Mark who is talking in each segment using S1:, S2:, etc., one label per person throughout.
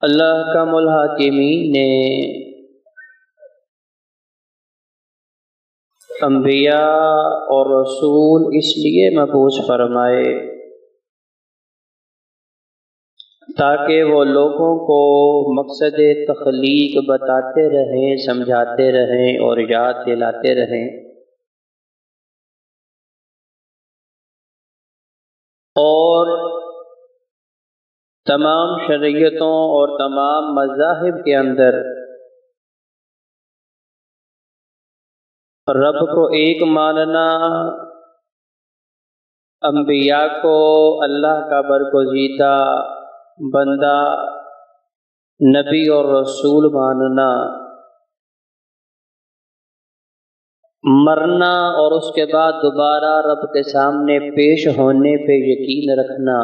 S1: اللہ احکم الحاکمین نے انبیاء اور رسول اس لیے مبعوث فرمائے تاکہ وہ لوگوں کو مقصد تخلیق بتاتے رہیں، سمجھاتے رہیں اور یاد دلاتے رہیں، اور تمام شریعتوں اور تمام مذاہب کے اندر رب کو ایک ماننا، انبیاء کو اللہ کا برگزیدہ بندہ، نبی اور رسول ماننا، مرنا اور اس کے بعد دوبارہ رب کے سامنے پیش ہونے پہ یقین رکھنا،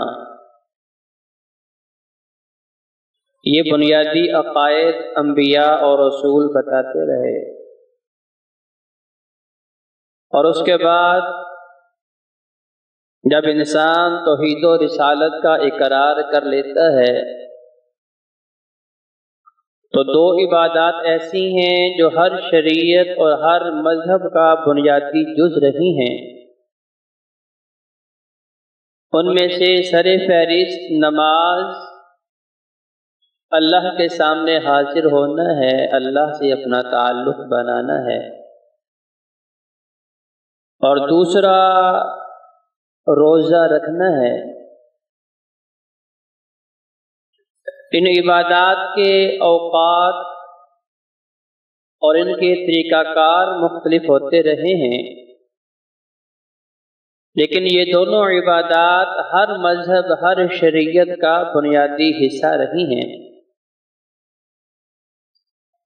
S1: یہ بنیادی عقائد انبیاء اور رسول بتاتے رہے۔ اور اس کے بعد جب انسان توحید و رسالت کا اقرار کر لیتا ہے تو دو عبادات ایسی ہیں جو ہر شریعت اور ہر مذہب کا بنیادی جز رہی ہیں، ان میں سے سر فہرست نماز، اللہ کے سامنے حاضر ہونا ہے، اللہ سے اپنا تعلق بنانا ہے، اور دوسرا روزہ رکھنا ہے۔ ان عبادات کے اوقات اور ان کے طریقہ کار مختلف ہوتے رہے ہیں، لیکن یہ دونوں عبادات ہر مذہب، ہر شریعت کا بنیادی حصہ رہی ہیں،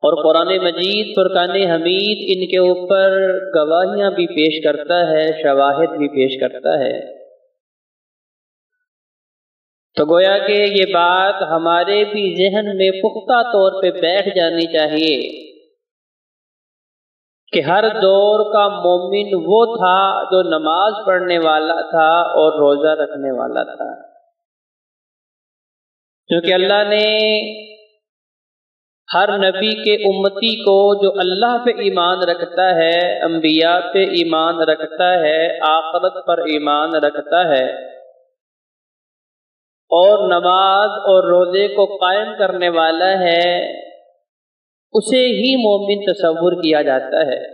S1: اور قرآن مجید فرقان حمید ان کے اوپر گواہیاں بھی پیش کرتا ہے، شواہد بھی پیش کرتا ہے۔ تو گویا کہ یہ بات ہمارے بھی ذہن میں پختہ طور پہ بیٹھ جانی چاہیے کہ ہر دور کا مومن وہ تھا جو نماز پڑھنے والا تھا اور روزہ رکھنے والا تھا، کیونکہ اللہ نے ہر نبی کے امتی کو جو اللہ پہ ایمان رکھتا ہے، انبیاء پہ ایمان رکھتا ہے، آخرت پر ایمان رکھتا ہے اور نماز اور روزے کو قائم کرنے والا ہے، اسے ہی مومن تصور کیا جاتا ہے۔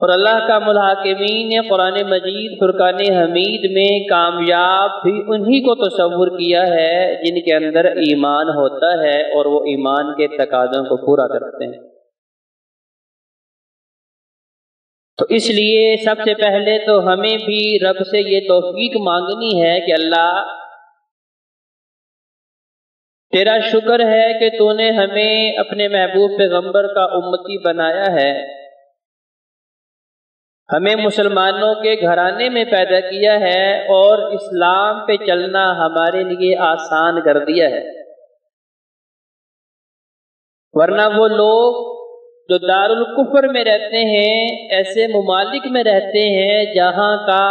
S1: اور اللہ کا الحاکمین نے قرآن مجید فرقان حمید میں کامیاب بھی انہی کو تصور کیا ہے جن کے اندر ایمان ہوتا ہے اور وہ ایمان کے تقاضوں کو پورا کرتے ہیں۔ تو اس لیے سب سے پہلے تو ہمیں بھی رب سے یہ توفیق مانگنی ہے کہ اللہ تیرا شکر ہے کہ تو نے ہمیں اپنے محبوب پیغمبر کا امتی بنایا ہے، ہمیں مسلمانوں کے گھرانے میں پیدا کیا ہے اور اسلام پہ چلنا ہمارے لیے آسان کر دیا ہے، ورنہ وہ لوگ جو دارالکفر میں رہتے ہیں، ایسے ممالک میں رہتے ہیں جہاں کا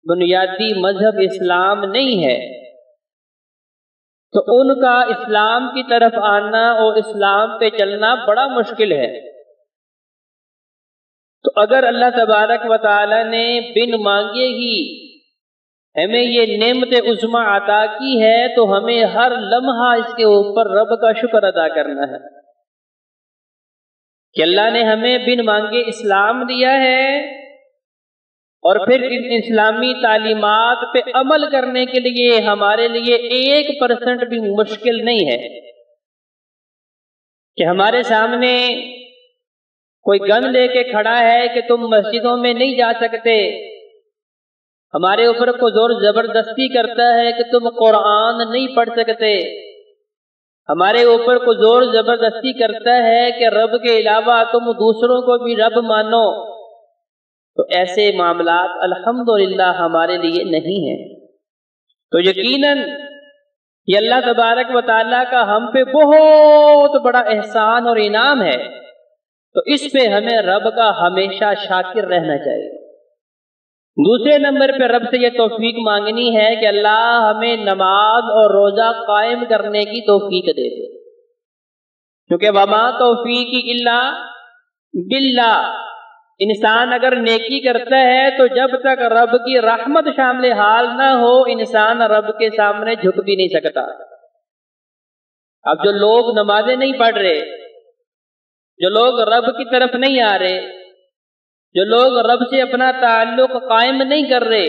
S1: بنیادی مذہب اسلام نہیں ہے، تو ان کا اسلام کی طرف آنا اور اسلام پہ چلنا بڑا مشکل ہے۔ تو اگر اللہ تبارک و تعالی نے بن مانگے ہی ہمیں یہ نعمت عظمی عطا کی ہے تو ہمیں ہر لمحہ اس کے اوپر رب کا شکر ادا کرنا ہے کہ اللہ نے ہمیں بن مانگے اسلام دیا ہے، اور پھر ان اسلامی تعلیمات پہ عمل کرنے کے لیے ہمارے لیے 1% بھی مشکل نہیں ہے کہ ہمارے سامنے کوئی گن لے کے کھڑا ہے کہ تم مسجدوں میں نہیں جا سکتے، ہمارے اوپر کو زور زبردستی کرتا ہے کہ تم قرآن نہیں پڑھ سکتے، ہمارے اوپر کو زور زبردستی کرتا ہے کہ رب کے علاوہ تم دوسروں کو بھی رب مانو، تو ایسے معاملات الحمدللہ ہمارے لیے نہیں ہیں۔ تو یقیناً یہ اللہ تبارک و تعالیٰ کا ہم پہ بہت بڑا احسان اور انعام ہے، تو اس پہ ہمیں رب کا ہمیشہ شاکر رہنا چاہیے۔ دوسرے نمبر پہ رب سے یہ توفیق مانگنی ہے کہ اللہ ہمیں نماز اور روزہ قائم کرنے کی توفیق دے دے، کیونکہ وما توفیقی الا باللہ، انسان اگر نیکی کرتا ہے تو جب تک رب کی رحمت شامل حال نہ ہو انسان رب کے سامنے جھک بھی نہیں سکتا۔ اب جو لوگ نمازیں نہیں پڑھ رہے، جو لوگ رب کی طرف نہیں آ رہے، جو لوگ رب سے اپنا تعلق قائم نہیں کر رہے،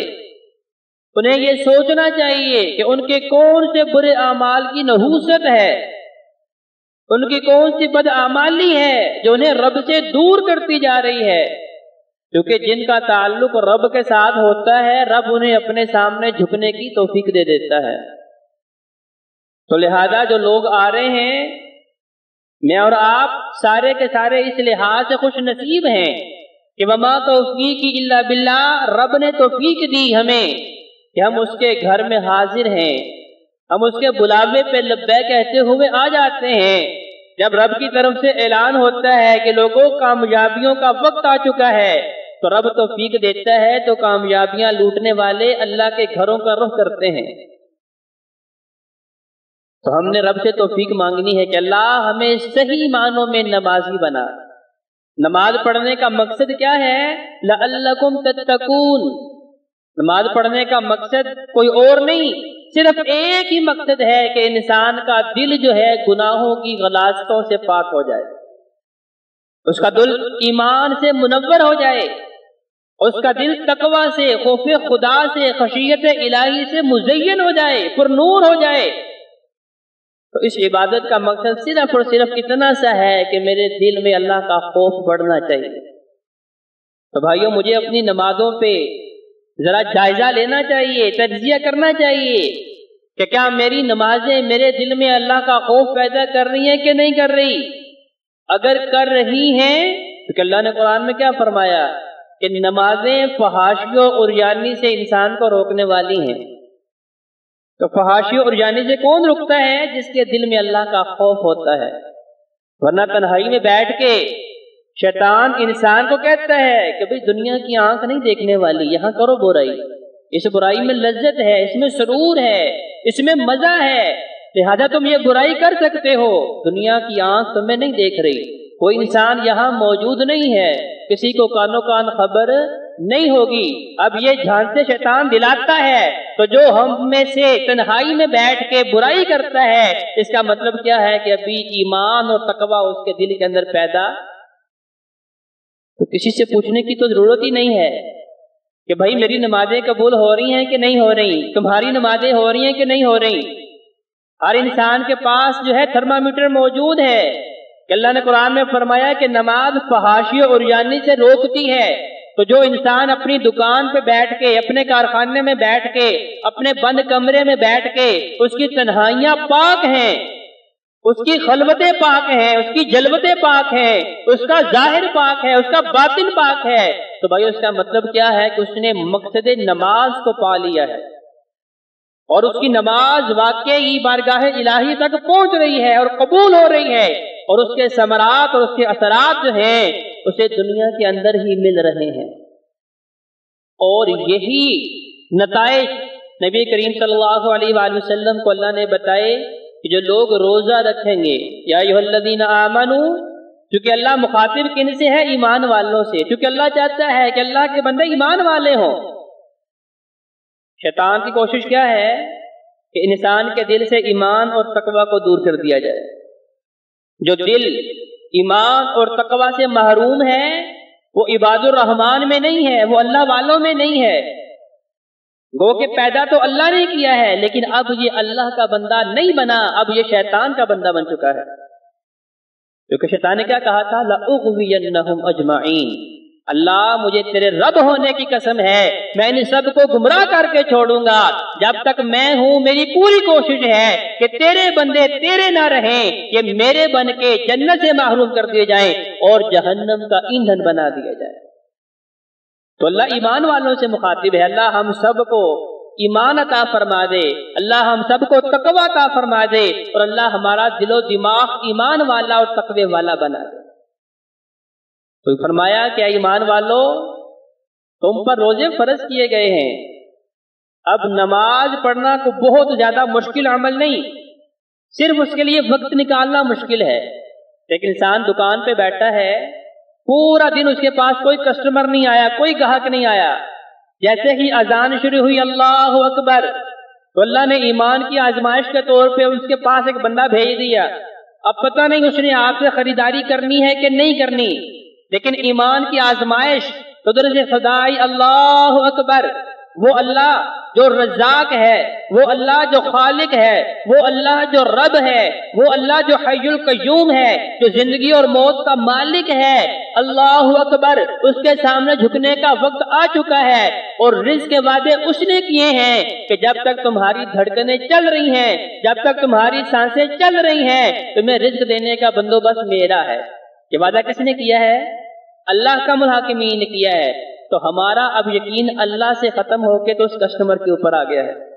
S1: انہیں یہ سوچنا چاہیے کہ ان کے کون سے برے اعمال کی نحوست ہے، ان کی کون سی بدعمالی ہے جو انہیں رب سے دور کرتی جا رہی ہے، کیونکہ جن کا تعلق رب کے ساتھ ہوتا ہے رب انہیں اپنے سامنے جھکنے کی توفیق دے دیتا ہے۔ تو لہذا جو لوگ آ رہے ہیں، میں اور آپ سارے کے سارے اس لحاظ سے خوش نصیب ہیں کہ وما توفیقی الا باللہ، رب نے توفیق دی ہمیں کہ ہم اس کے گھر میں حاضر ہیں، ہم اس کے بلاوے پہ لبیک کہتے ہوئے آ جاتے ہیں۔ جب رب کی طرف سے اعلان ہوتا ہے کہ لوگوں کامیابیوں کا وقت آ چکا ہے تو رب توفیق دیتا ہے تو کامیابیاں لوٹنے والے اللہ کے گھروں کا رخ کرتے ہیں۔ تو ہم نے رب سے توفیق مانگنی ہے کہ اللہ ہمیں صحیح معنوں میں نمازی بنا۔ نماز پڑھنے کا مقصد کیا ہے؟ لعلکم تتقون، نماز پڑھنے کا مقصد کوئی اور نہیں، صرف ایک ہی مقصد ہے کہ انسان کا دل جو ہے گناہوں کی غلاظتوں سے پاک ہو جائے، اس کا دل ایمان سے منور ہو جائے، اس کا دل تقوی سے، خوف خدا سے، خشیت الہی سے مزین ہو جائے، پر نور ہو جائے۔ تو اس عبادت کا مقصد صرف اور صرف اتنا سا ہے کہ میرے دل میں اللہ کا خوف بڑھنا چاہیے۔ تو بھائیوں، مجھے اپنی نمازوں پہ ذرا جائزہ لینا چاہیے، تجزیہ کرنا چاہیے کہ کیا میری نمازیں میرے دل میں اللہ کا خوف پیدا کر رہی ہیں کہ نہیں کر رہی۔ اگر کر رہی ہیں تو اللہ نے قرآن میں کیا فرمایا کہ نمازیں فحاشی و عریانی سے انسان کو روکنے والی ہیں۔ تو فحاشی و عریانی سے کون رکتا ہے؟ جس کے دل میں اللہ کا خوف ہوتا ہے، ورنہ تنہائی میں بیٹھ کے شیطان انسان کو کہتا ہے کہ بھئی دنیا کی آنکھ نہیں دیکھنے والی، یہاں کرو برائی، اس برائی میں لذت ہے، اس میں سرور ہے، اس میں مزہ ہے، لہذا تم یہ برائی کر سکتے ہو، دنیا کی آنکھ تمہیں نہیں دیکھ رہی، کوئی انسان یہاں موجود نہیں ہے، کسی کو کانوں کان خبر نہیں ہوگی۔ اب یہ جھان سے شیطان دلاتا ہے، تو جو ہم میں سے تنہائی میں بیٹھ کے برائی کرتا ہے اس کا مطلب کیا ہے کہ ابھی ایمان اور تقوی اس کے دل کے اندر پیدا، تو کسی سے پوچھنے کی تو ضرورت ہی نہیں ہے کہ بھائی میری نمازیں قبول ہو رہی ہیں کہ نہیں ہو رہی، تمہاری نمازیں ہو رہی ہیں کہ نہیں ہو رہی۔ ہر انسان کے پاس جو ہے تھرمامیٹر موجود ہے کہ اللہ نے قرآن میں فرمایا کہ نماز فحاشی اور عریانی سے روکتی ہے۔ تو جو انسان اپنی دکان پہ بیٹھ کے، اپنے کارخانے میں بیٹھ کے، اپنے بند کمرے میں بیٹھ کے، اس کی تنہائیاں پاک ہیں، اس کی خلوتیں پاک ہیں، اس کی جلوتیں پاک ہیں، اس کا ظاہر پاک ہے، اس کا باطن پاک ہے، تو بھائی اس کا مطلب کیا ہے کہ اس نے مقصد نماز کو پا لیا ہے، اور اس کی نماز واقعی بارگاہ الہی تک پہنچ رہی ہے اور قبول ہو رہی ہے، اور اس کے ثمرات اور اس کے اثرات جو ہیں اسے دنیا کے اندر ہی مل رہے ہیں۔ اور یہی نتائج نبی کریم صلی اللہ علیہ وآلہ وسلم کو اللہ نے بتائے کہ جو لوگ روزہ رکھیں گے، یا ایھا الذین آمنوا، چونکہ اللہ مخاطب کن سے ہے؟ ایمان والوں سے، چونکہ اللہ چاہتا ہے کہ اللہ کے بندے ایمان والے ہوں۔ شیطان کی کوشش کیا ہے کہ انسان کے دل سے ایمان اور تقوی کو دور کر دیا جائے۔ جو دل ایمان اور تقوی سے محروم ہے وہ عباد الرحمن میں نہیں ہے، وہ اللہ والوں میں نہیں ہے۔ گو کہ پیدا تو اللہ نے کیا ہے لیکن اب یہ اللہ کا بندہ نہیں بنا، اب یہ شیطان کا بندہ بن چکا ہے، کیونکہ شیطان نے کیا کہا تھا؟ لَأُغْوِيَنَّهُمْ أَجْمَعِينَ، اللہ مجھے تیرے رب ہونے کی قسم ہے میں ان سب کو گمراہ کر کے چھوڑوں گا، جب تک میں ہوں میری پوری کوشش ہے کہ تیرے بندے تیرے نہ رہیں، یہ میرے بن کے جنت سے محروم کر دیے جائیں اور جہنم کا ایندھن بنا دیا جائے۔ تو اللہ ایمان والوں سے مخاطب ہے، اللہ ہم سب کو ایمان عطا فرما دے، اللہ ہم سب کو تقوی عطا فرما دے، اور اللہ ہمارا دل و دماغ ایمان والا اور تقوی والا بنا دے۔ تو فرمایا کہ ایمان والو، تم پر روزے فرض کیے گئے ہیں۔ اب نماز پڑھنا کو بہت زیادہ مشکل عمل نہیں، صرف اس کے لیے وقت نکالنا مشکل ہے۔ لیکن انسان دکان پہ بیٹھا ہے، پورا دن اس کے پاس کوئی کسٹمر نہیں آیا، کوئی گاہک نہیں آیا، جیسے ہی اذان شروع ہوئی اللہ اکبر، تو اللہ نے ایمان کی آزمائش کے طور پہ اس کے پاس ایک بندہ بھیج دیا۔ اب پتہ نہیں اس نے آپ سے خریداری کرنی ہے کہ نہیں کرنی، لیکن ایمان کی آزمائش قدرت سے صدائی اللہ اکبر، وہ اللہ جو رزاق ہے، وہ اللہ جو خالق ہے، وہ اللہ جو رب ہے، وہ اللہ جو حی القیوم ہے، جو زندگی اور موت کا مالک ہے، اللہ اکبر، اس کے سامنے جھکنے کا وقت آ چکا ہے۔ اور رزق کے وعدے اس نے کیے ہیں کہ جب تک تمہاری دھڑکنیں چل رہی ہیں، جب تک تمہاری سانسیں چل رہی ہیں، تمہیں رزق دینے کا بندوبست میرا ہے۔ یہ وعدہ کس نے کیا ہے؟ اللہ کا الحاکمین نے کیا ہے۔ تو ہمارا اب یقین اللہ سے ختم ہو کے تو اس کسٹمر کے اوپر آ گیا ہے۔